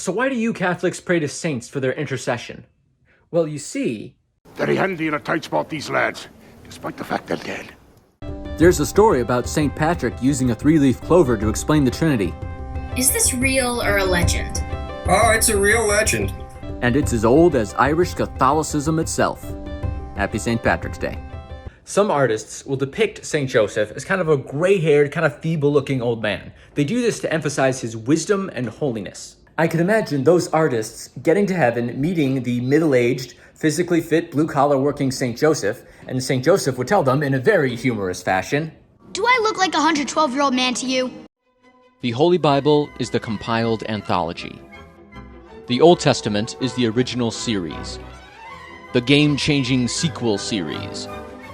So why do you Catholics pray to saints for their intercession? Well, you see... Very handy in a tight spot, these lads, despite the fact they're dead. There's a story about St. Patrick using a three-leaf clover to explain the Trinity. Is this real or a legend? Oh, it's a real legend. And it's as old as Irish Catholicism itself. Happy St. Patrick's Day. Some artists will depict St. Joseph as kind of a gray-haired, kind of feeble-looking old man. They do this to emphasize his wisdom and holiness. I can imagine those artists getting to heaven, meeting the middle-aged, physically fit, blue-collar working St. Joseph, and St. Joseph would tell them in a very humorous fashion, "Do I look like a 112-year-old man to you?" The Holy Bible is the compiled anthology. The Old Testament is the original series. The game-changing sequel series.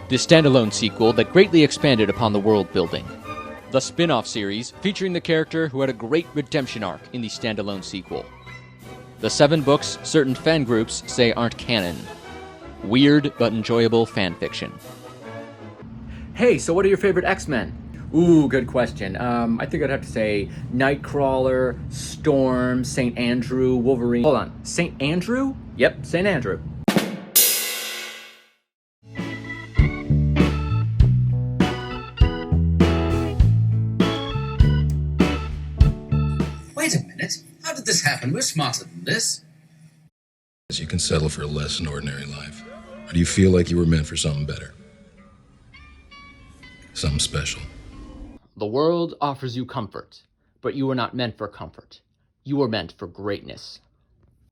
The standalone sequel that greatly expanded upon the world building. The spin-off series featuring the character who had a great redemption arc in the standalone sequel. The 7 books certain fan groups say aren't canon. Weird but enjoyable fan fiction. Hey, so what are your favorite X-Men? Ooh, good question. I think I'd have to say Nightcrawler, Storm, St. Andrew, Wolverine. Hold on, St. Andrew? Yep, St. Andrew. Wait a minute. How did this happen? We're smarter than this. You can settle for less than ordinary life. Or do you feel like you were meant for something better? Something special? The world offers you comfort, but you were not meant for comfort. You were meant for greatness.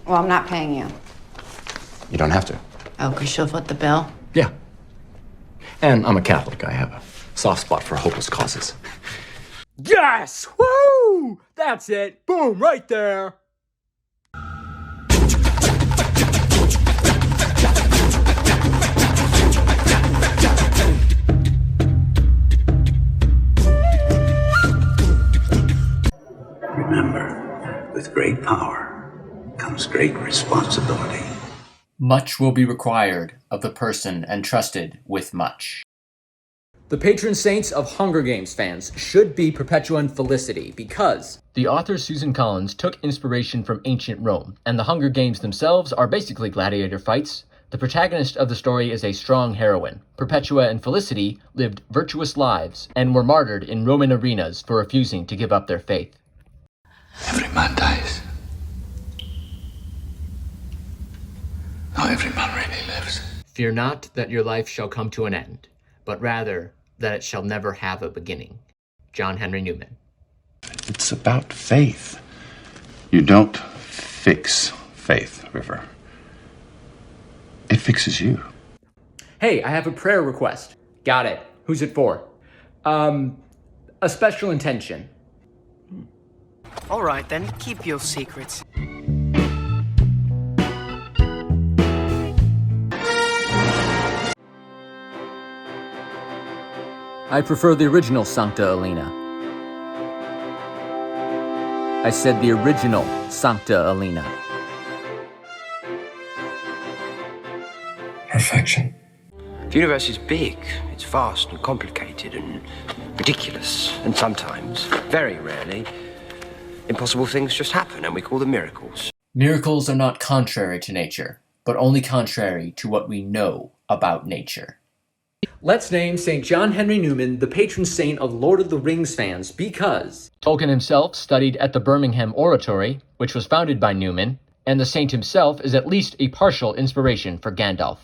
Well, I'm not paying you. You don't have to. Oh, because she'll foot the bill? Yeah. And I'm a Catholic. I have a soft spot for hopeless causes. Yes! Woo! That's it. Boom, right there. Remember, with great power comes great responsibility. Much will be required of the person entrusted with much. The patron saints of Hunger Games fans should be Perpetua and Felicity because The author Susan Collins took inspiration from ancient Rome, and the Hunger Games themselves are basically gladiator fights. The protagonist of the story is a strong heroine. Perpetua and Felicity lived virtuous lives and were martyred in Roman arenas for refusing to give up their faith. Every man dies. Not every man really lives. Fear not that your life shall come to an end, but rather that it shall never have a beginning. John Henry Newman. It's about faith. You don't fix faith, River. It fixes you. hey, I have a prayer request. Got it. Who's it for? A special intention. All right, then. Keep your secrets. I prefer the original Sancta Elena. I said the original Sancta Elena. Perfection. The universe is big, it's vast and complicated and ridiculous, and sometimes, very rarely, impossible things just happen and we call them miracles. Miracles are not contrary to nature, but only contrary to what we know about nature. Let's name St. John Henry Newman the patron saint of Lord of the Rings fans because Tolkien himself studied at the Birmingham Oratory, which was founded by Newman, and the saint himself is at least a partial inspiration for Gandalf.